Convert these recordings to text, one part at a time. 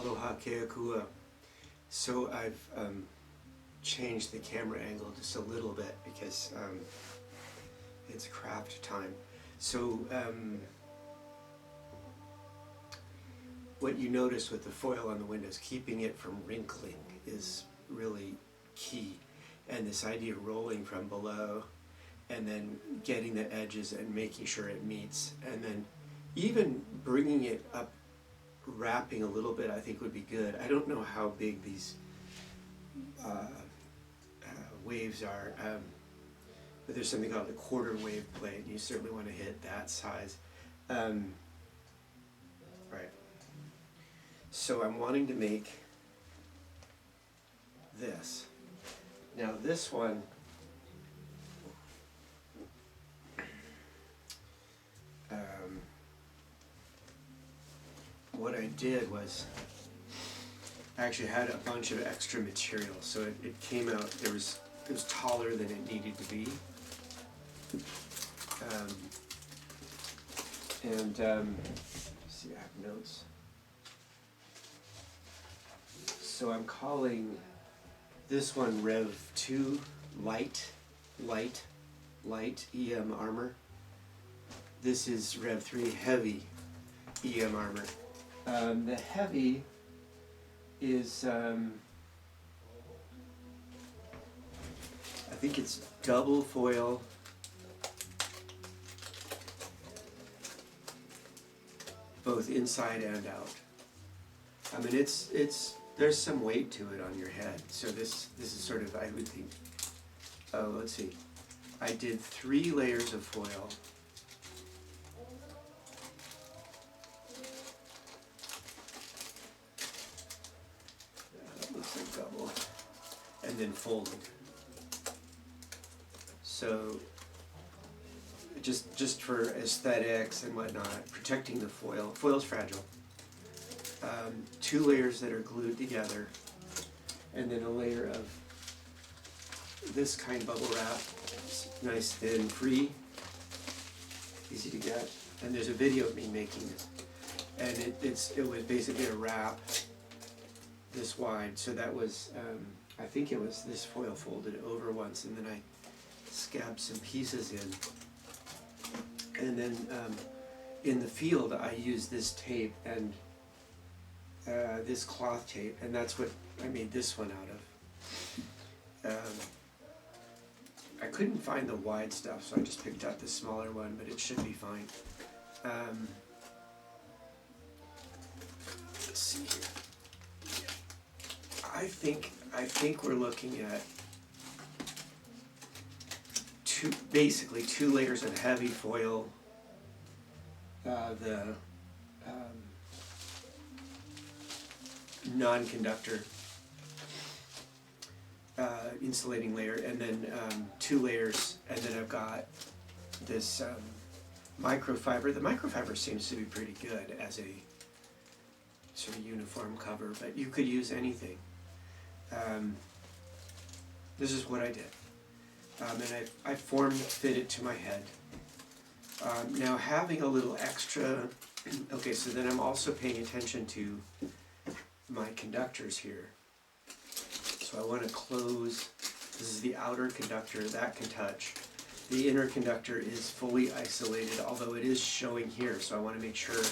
Aloha Ke Akua. So I've changed the camera angle just a little bit because it's craft time. So what you notice with the foil on the windows, keeping it from wrinkling is really key. And this idea of rolling from below and then getting the edges and making sure it meets, and then even bringing it up, wrapping a little bit, I think would be good. I don't know how big these waves are, but there's something called the quarter wave plate, and you certainly want to hit that size. Right. So I'm wanting to make this. Now this one, what I did was I actually had a bunch of extra material, so it came out, it was taller than it needed to be. See, I have notes. So I'm calling this one Rev 2 Light, EM Armor. This is Rev 3 Heavy, EM Armor. The heavy is, I think it's double foil, both inside and out. I mean, there's some weight to it on your head. So this is sort of, I would think, let's see. I did 3 layers of foil. Looks like double. And then folded. So just for aesthetics and whatnot, protecting the foil. Foil's fragile. 2 layers that are glued together, and then a layer of this kind of bubble wrap. It's nice, thin, free, easy to get. And there's a video of me making it, and it was basically a wrap this wide. So that was, I think it was this foil folded over once, and then I scabbed some pieces in. And then in the field I used this tape and this cloth tape, and that's what I made this one out of. I couldn't find the wide stuff, so I just picked out the smaller one, but it should be fine. Let's see here. I think we're looking at basically 2 layers of heavy foil, the non-conductor insulating layer, and then 2 layers, and then I've got this microfiber. The microfiber seems to be pretty good as a sort of uniform cover, but you could use anything. This is what I did. And I form-fit it to my head. Now having a little extra, okay, so then I'm also paying attention to my conductors here. So I want to close, this is the outer conductor, that can touch. The inner conductor is fully isolated, although it is showing here, so I want to make sure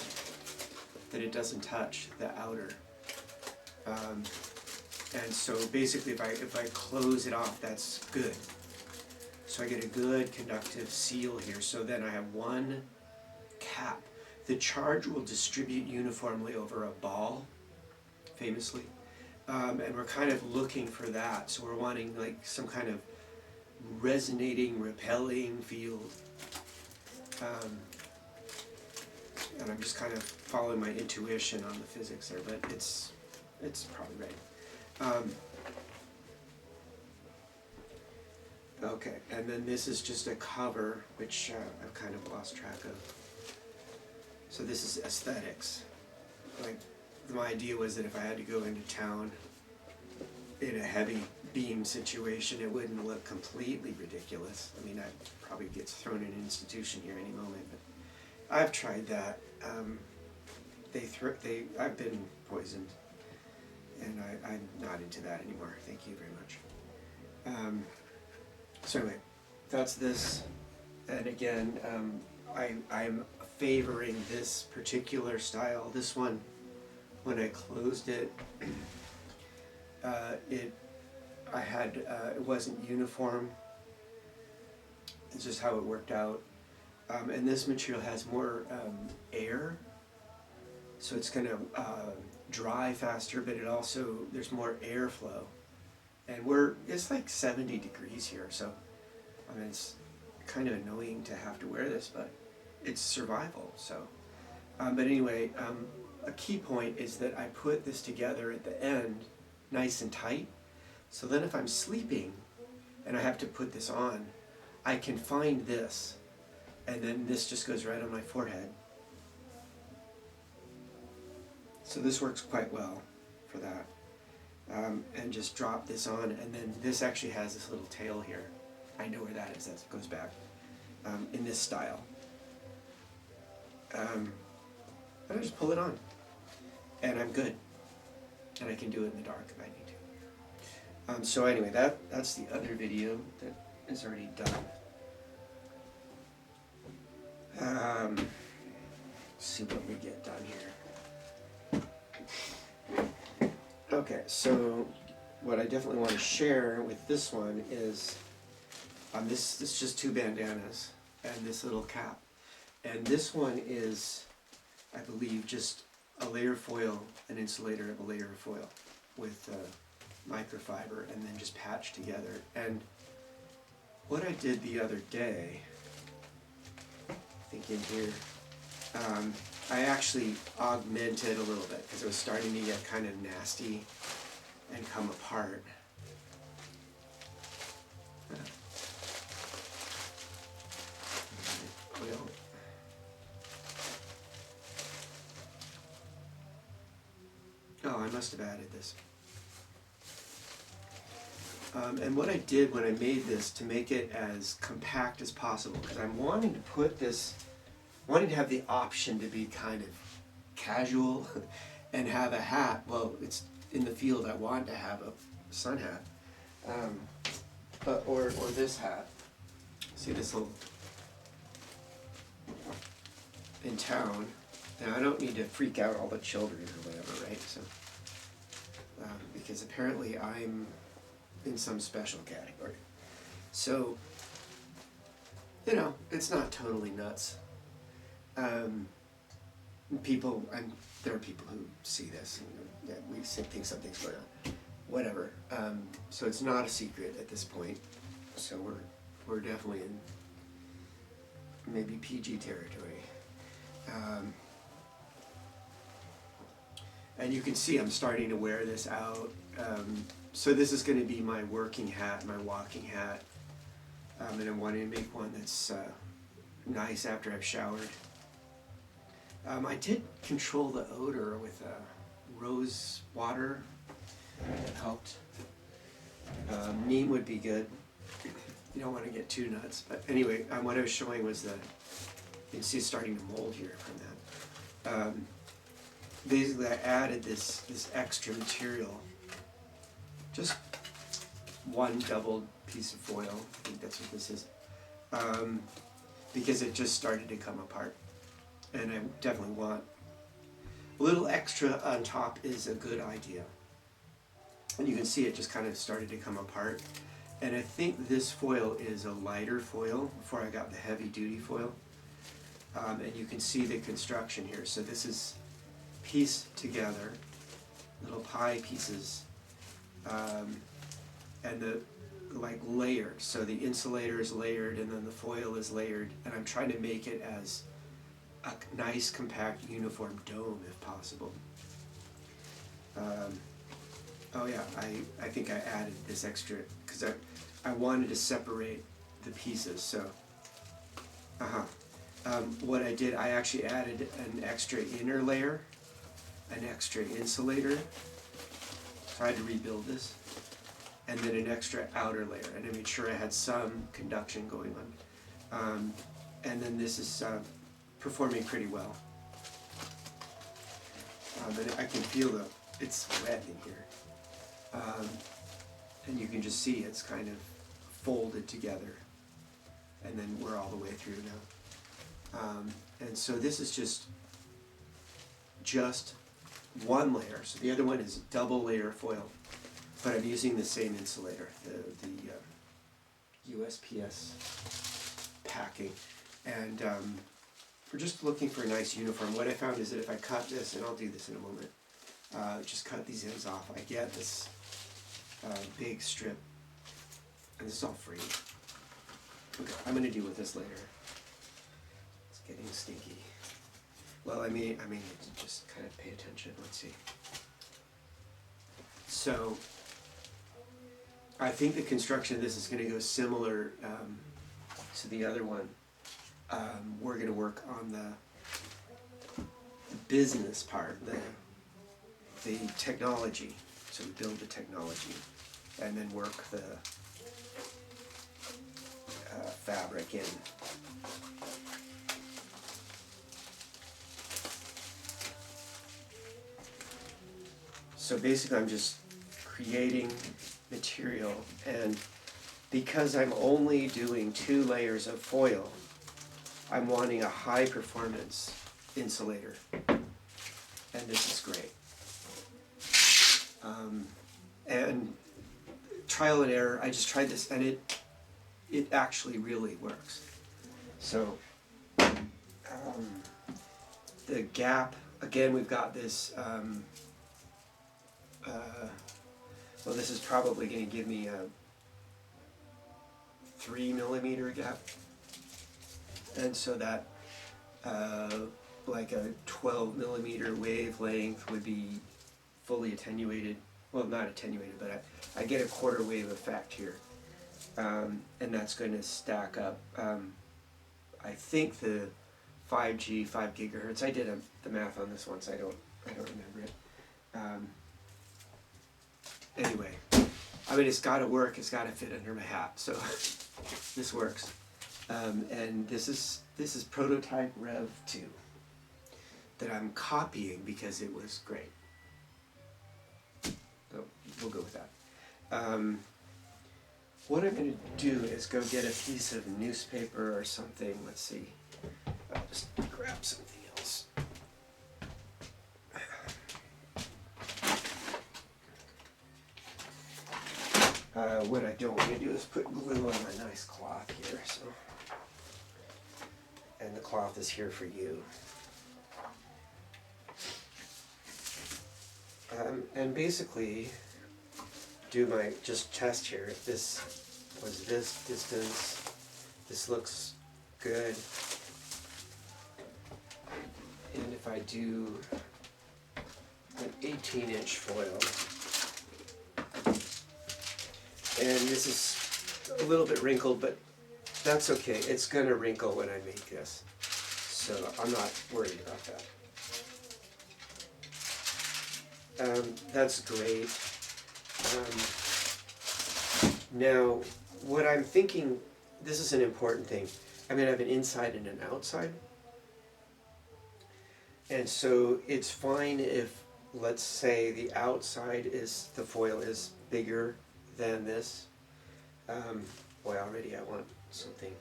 that it doesn't touch the outer. And so basically if I close it off, that's good. So I get a good conductive seal here. So then I have one cap. The charge will distribute uniformly over a ball, famously. And we're kind of looking for that. So we're wanting like some kind of resonating, repelling field. And I'm just kind of following my intuition on the physics there, but it's probably right. Okay, and then this is just a cover, which I've kind of lost track of. So this is aesthetics. Like, my idea was that if I had to go into town in a heavy beam situation, it wouldn't look completely ridiculous. I mean, I'd probably get thrown in an institution here any moment, but I've tried that. I've been poisoned. and I'm not into that anymore. Thank you very much. So anyway, that's this, and again, I'm favoring this particular style. This one, when I closed it, it wasn't uniform. It's just how it worked out. And this material has more air, so it's going to dry faster, but it also, there's more airflow. And it's like 70 degrees here, so I mean, it's kind of annoying to have to wear this, but it's survival, so. But anyway, a key point is that I put this together at the end, nice and tight, so then if I'm sleeping and I have to put this on, I can find this, and then this just goes right on my forehead. So this works quite well for that. And just drop this on, and then this actually has this little tail here. I know where that is, that goes back in this style. And I just pull it on, and I'm good. And I can do it in the dark if I need to. So anyway, that's the other video that is already done. Let's see what we get done here. Okay, so what I definitely want to share with this one is this is just 2 bandanas and this little cap. And this one is, I believe, just a layer of foil, an insulator of a layer of foil with microfiber, and then just patched together. And what I did the other day, I think in here, I actually augmented a little bit because it was starting to get kind of nasty and come apart. Oh, I must have added this. And what I did when I made this, to make it as compact as possible, because I'm wanting to put this, wanting to have the option to be kind of casual and have a hat. Well, it's in the field, I want to have a sun hat, or this hat. See this little, in town. Now I don't need to freak out all the children or whatever, right? So, because apparently I'm in some special category. So, you know, it's not totally nuts. There are people who see this and we think something's going on. Whatever. So it's not a secret at this point. So we're definitely in maybe PG territory. And you can see I'm starting to wear this out. So this is going to be my working hat, my walking hat. And I'm wanting to make one that's nice after I've showered. I did control the odor with rose water. That helped. Neem would be good. You don't want to get too nuts. But anyway, what I was showing was that you can see it's starting to mold here from that. Basically, I added this extra material. Just one doubled piece of foil. I think that's what this is. Because it just started to come apart. And I definitely want a little extra on top is a good idea. And you can see it just kind of started to come apart. And I think this foil is a lighter foil before I got the heavy duty foil. And you can see the construction here. So this is pieced together, little pie pieces, and the layered. So the insulator is layered and then the foil is layered. And I'm trying to make it as a nice, compact, uniform dome if possible. Oh yeah, I think I added this extra because I wanted to separate the pieces. So, what I did, I actually added an extra inner layer, an extra insulator. Tried to rebuild this, and then an extra outer layer, and I made sure I had some conduction going on. And then this is performing pretty well. And I can feel it's wet in here. And you can just see it's kind of folded together, and then we're all the way through now. And so this is just one layer. So the other one is double layer foil, but I'm using the same insulator, the USPS packing. And we're just looking for a nice uniform. What I found is that if I cut this, and I'll do this in a moment, just cut these ends off, I get this big strip, and this is all free. Okay, I'm going to deal with this later. It's getting stinky. Well, I mean, just kind of pay attention. Let's see. So, I think the construction of this is going to go similar to the other one. We're going to work on the business part, the technology. So we build the technology, and then work the fabric in. So basically I'm just creating material, and because I'm only doing 2 layers of foil, I'm wanting a high performance insulator, and this is great. And trial and error, I just tried this, and it actually really works. So the gap, again, we've got this, well, this is probably going to give me a 3mm gap, and so that like a 12mm wavelength would be fully attenuated. Well, not attenuated, but I get a quarter wave effect here, and that's going to stack up. I think the 5 gigahertz. I did the math on this once. I don't remember it. Anyway, I mean, it's got to work. It's got to fit under my hat. So this works, and this is prototype Rev 2 that I'm copying because it was great. So we'll go with that. What I'm going to do is go get a piece of newspaper or something. Let's see. I'll just grab something else. What I don't want to do is put glue on my nice cloth here. So, and the cloth is here for you. And basically, do my just test here. If this was this distance, this looks good. And if I do an 18-inch foil, and this is a little bit wrinkled, but that's okay. It's going to wrinkle when I make this, so I'm not worried about that. That's great. Now, what I'm thinking, this is an important thing. I'm going to have an inside and an outside. And so it's fine if, let's say, the outside is, the foil is bigger than this. Boy, already I want something.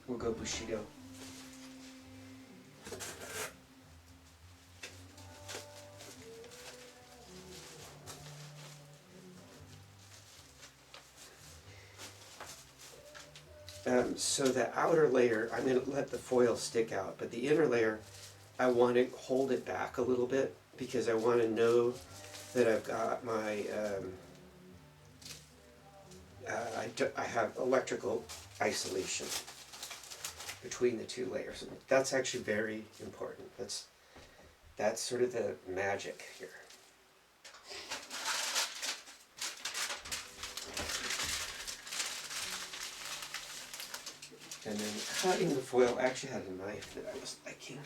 We'll go Bushido. So the outer layer, I'm going to let the foil stick out, but the inner layer, I want to hold it back a little bit because I want to know that I've got my, I have electrical isolation between the 2 layers. And that's actually very important. That's sort of the magic here. And then cutting the foil, I actually had a knife that I was liking.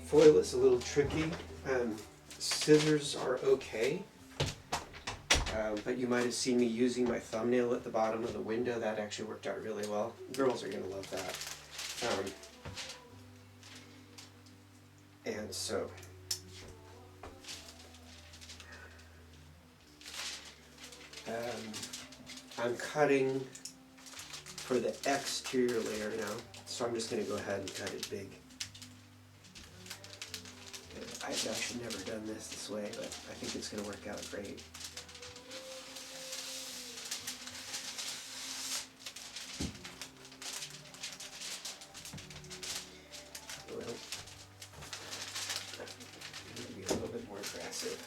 Foil is a little tricky. scissors are okay, but you might have seen me using my thumbnail at the bottom of the window. That actually worked out really well. Girls are going to love that. And so, I'm cutting for the exterior layer now, so I'm just going to go ahead and cut it big. I've actually never done this way, but I think it's going to work out great. Well, maybe a little bit more aggressive.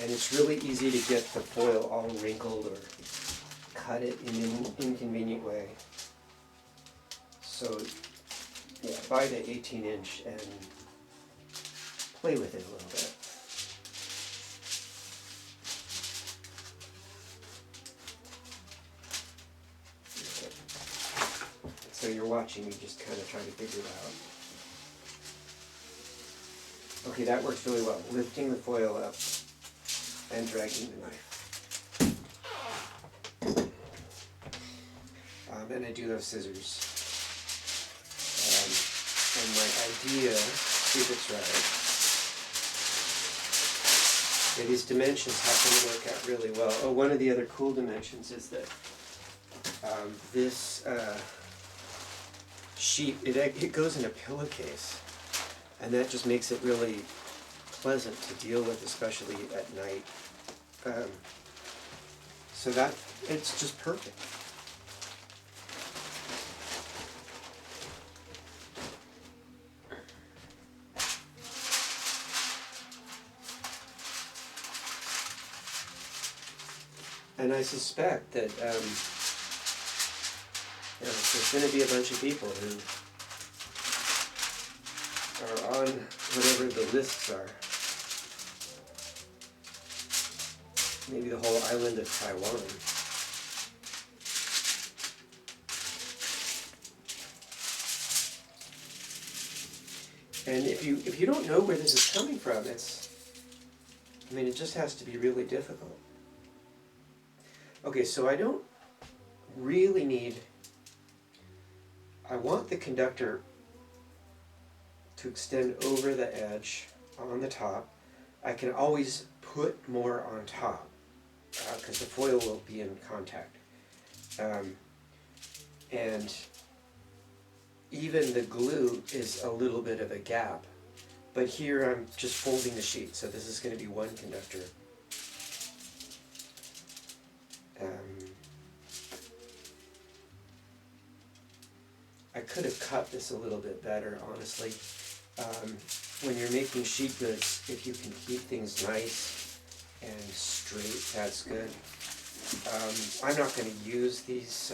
And it's really easy to get the foil all wrinkled or cut it in an inconvenient way. So, yeah, buy the 18-inch and play with it a little bit. So you're watching me just kind of trying to figure it out. Okay, that works really well. Lifting the foil up and dragging the knife. And I do have scissors. And my idea, see if it's right, these dimensions happen to work out really well. Oh, one of the other cool dimensions is that this sheet, it goes in a pillowcase, and that just makes it really pleasant to deal with, especially at night. So that, it's just perfect. And I suspect that there's going to be a bunch of people who are on whatever the lists are. Maybe the whole island of Taiwan. And if you don't know where this is coming from, it just has to be really difficult. Okay, so I don't really need, I want the conductor to extend over the edge on the top. I can always put more on top because the foil will be in contact. And even the glue is a little bit of a gap. But here I'm just folding the sheet, so this is going to be one conductor. I could have cut this a little bit better, honestly. When you're making sheet goods, if you can keep things nice and straight, that's good. I'm not going to use these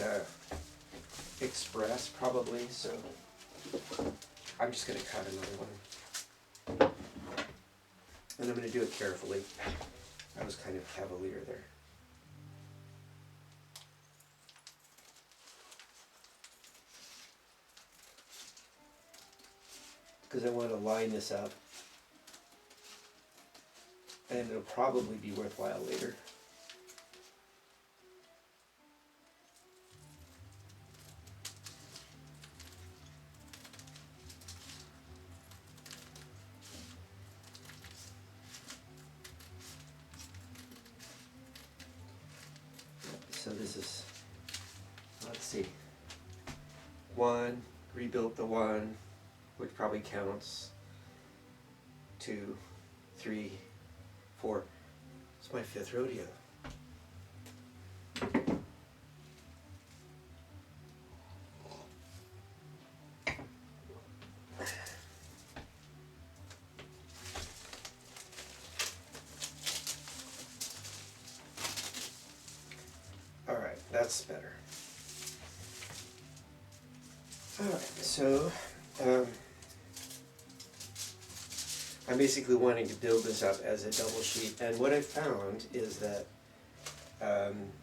express probably, so I'm just going to cut another one. And I'm going to do it carefully. I was kind of cavalier there. Because I want to line this up, and it'll probably be worthwhile later. So this is, let's see, one, rebuilt the one, which probably counts, 2, 3, 4. It's my 5th rodeo. All right, that's better. All right, so I'm basically wanting to build this up as a double sheet, and what I found is that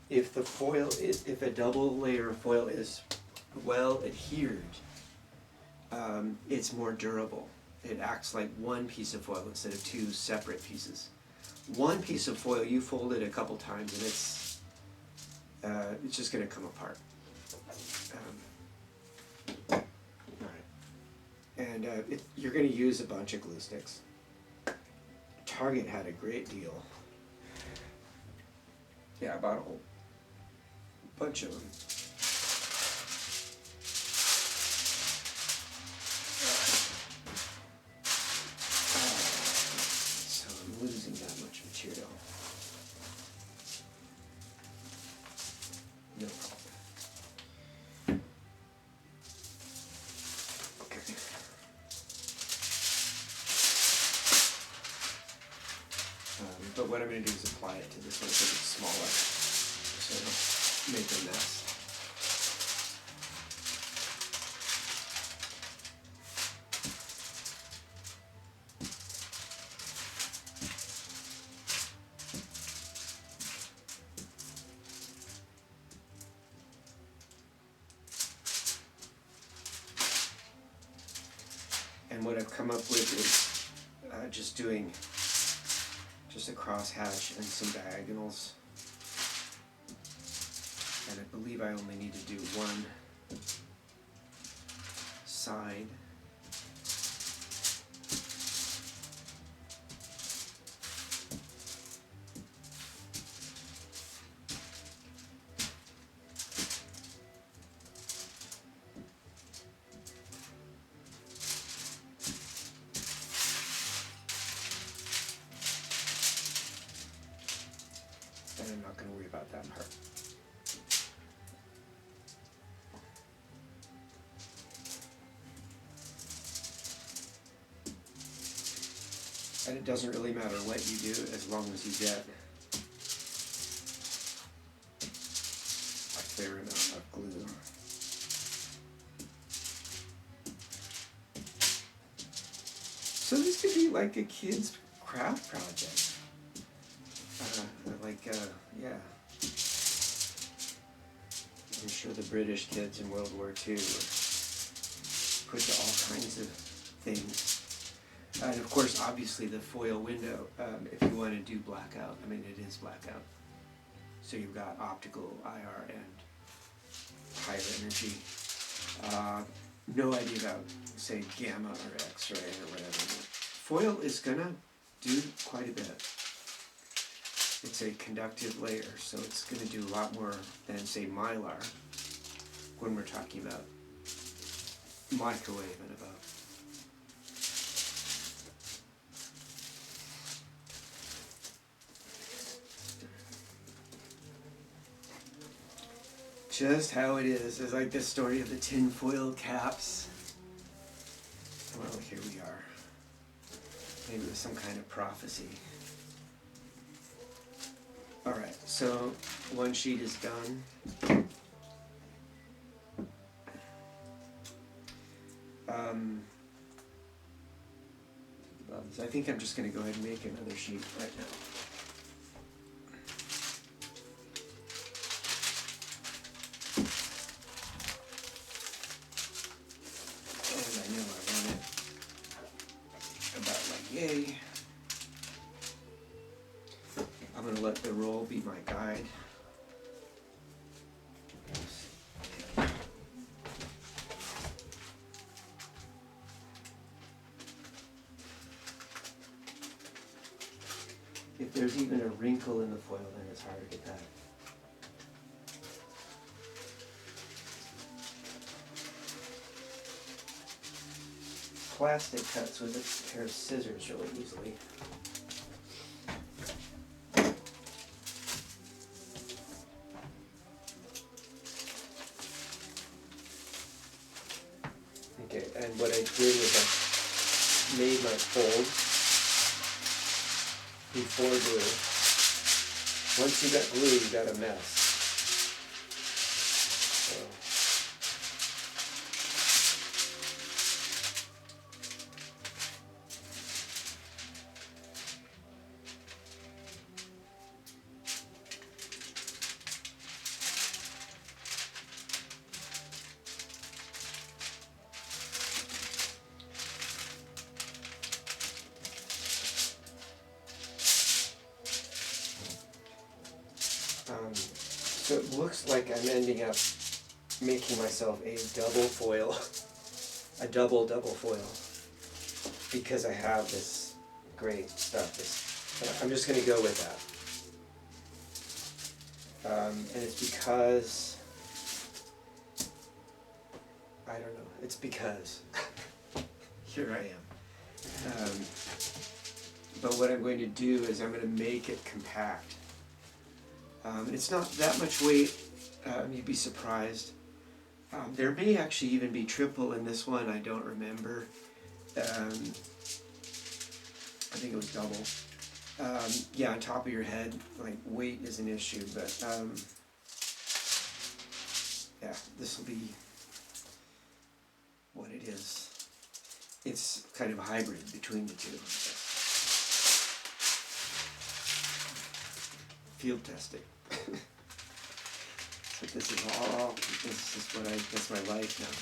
If the foil is, if a double layer of foil is well adhered, it's more durable. It acts like one piece of foil instead of two separate pieces. One piece of foil, you fold it a couple times and it's just going to come apart. Alright. And you're going to use a bunch of glue sticks. Target had a great deal. Yeah, I bought a whole bunch of them. So I'm losing that much material. No problem. Okay. But what I'm going to do is apply it to this one because it's smaller, so it'll make a mess. And what I've come up with is just doing just a crosshatch and some diagonals. And I believe I only need to do one side. And I'm not going to worry about that part. And it doesn't really matter what you do as long as you get a fair amount of glue. So this could be like a kid's craft project. Yeah. I'm sure the British kids in World War II were put to all kinds of things. And of course, obviously the foil window, if you want to do blackout, I mean it is blackout. So you've got optical, IR, and higher energy. No idea about, say, gamma or X-ray or whatever. Foil is gonna do quite a bit. It's a conductive layer, so it's going to do a lot more than, say, mylar when we're talking about microwave and above. Just how it is. It's like the story of the tin foil caps. Well, here we are. Maybe it was some kind of prophecy. Alright, so one sheet is done. I think I'm just going to go ahead and make another sheet right now. And I know I want it about like yay. I'm going to let the roll be my guide. If there's even a wrinkle in the foil, then it's hard to get that. Plastic cuts with a pair of scissors really easily. Okay, and what I did was I made my folds before glue. Once you got glue, you got a mess. So. looks like I'm ending up making myself a double foil, a double foil, because I have this great stuff. I'm just going to go with that. And it's because, I don't know, it's because here I am. But what I'm going to do is I'm going to make it compact. It's not that much weight, you'd be surprised. There may actually even be triple in this one, I don't remember. I think it was double. Yeah, on top of your head, like weight is an issue, but yeah, this will be what it is. It's kind of a hybrid between the two. Field testing. So this is what that's my life now.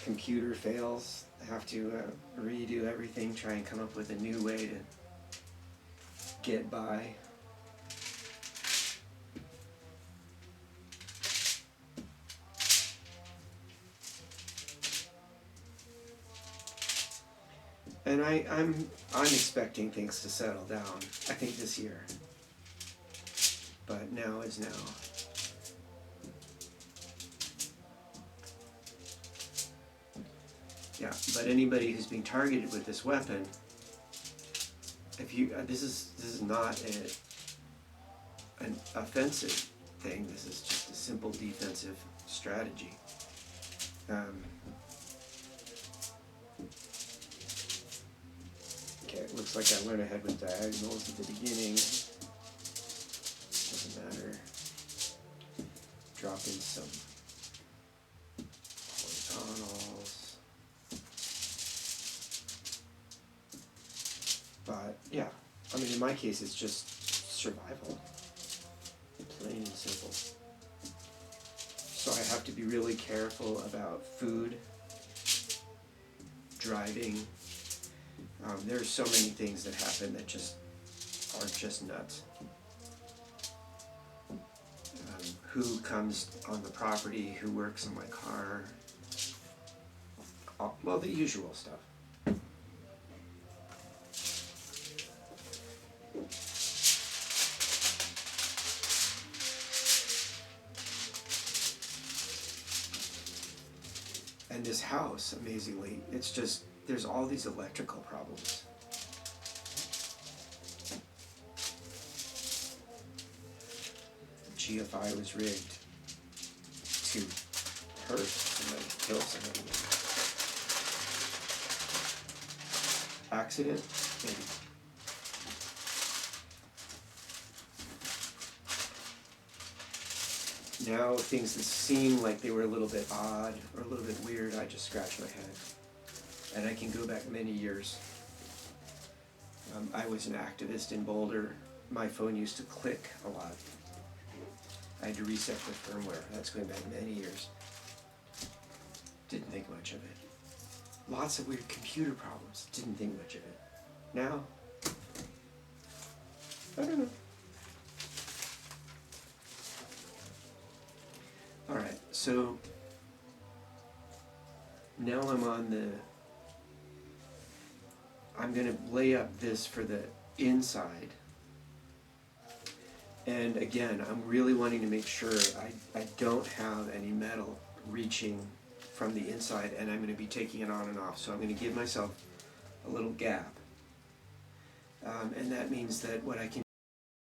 Computer fails, I have to redo everything, try and come up with a new way to get by. And I'm expecting things to settle down, I think this year. But now is now. Yeah, but anybody who's being targeted with this weapon, if you this is not an offensive thing. This is just a simple defensive strategy. Okay, it looks like I went ahead with diagonals at the beginning. Doesn't matter. Drop in some horizontals. But yeah, I mean, in my case, it's just survival, plain and simple. So I have to be really careful about food, driving. There's so many things that happen that just are just nuts. Who comes on the property, who works on my car, well, the usual stuff. And this house, amazingly, it's just, there's all these electrical problems. The GFI was rigged to hurt somebody, kill somebody. Accident? Maybe. Now things that seem like they were a little bit odd or a little bit weird, I just scratch my head. And I can go back many years. I was an activist in Boulder. My phone used to click a lot. I had to reset the firmware. That's going back many years. Didn't think much of it. Lots of weird computer problems. Didn't think much of it. Now, I don't know. Alright, so now I'm going to lay up this for the inside. And again, I'm really wanting to make sure I don't have any metal reaching from the inside, and I'm going to be taking it on and off. So I'm going to give myself a little gap. And that means that what I can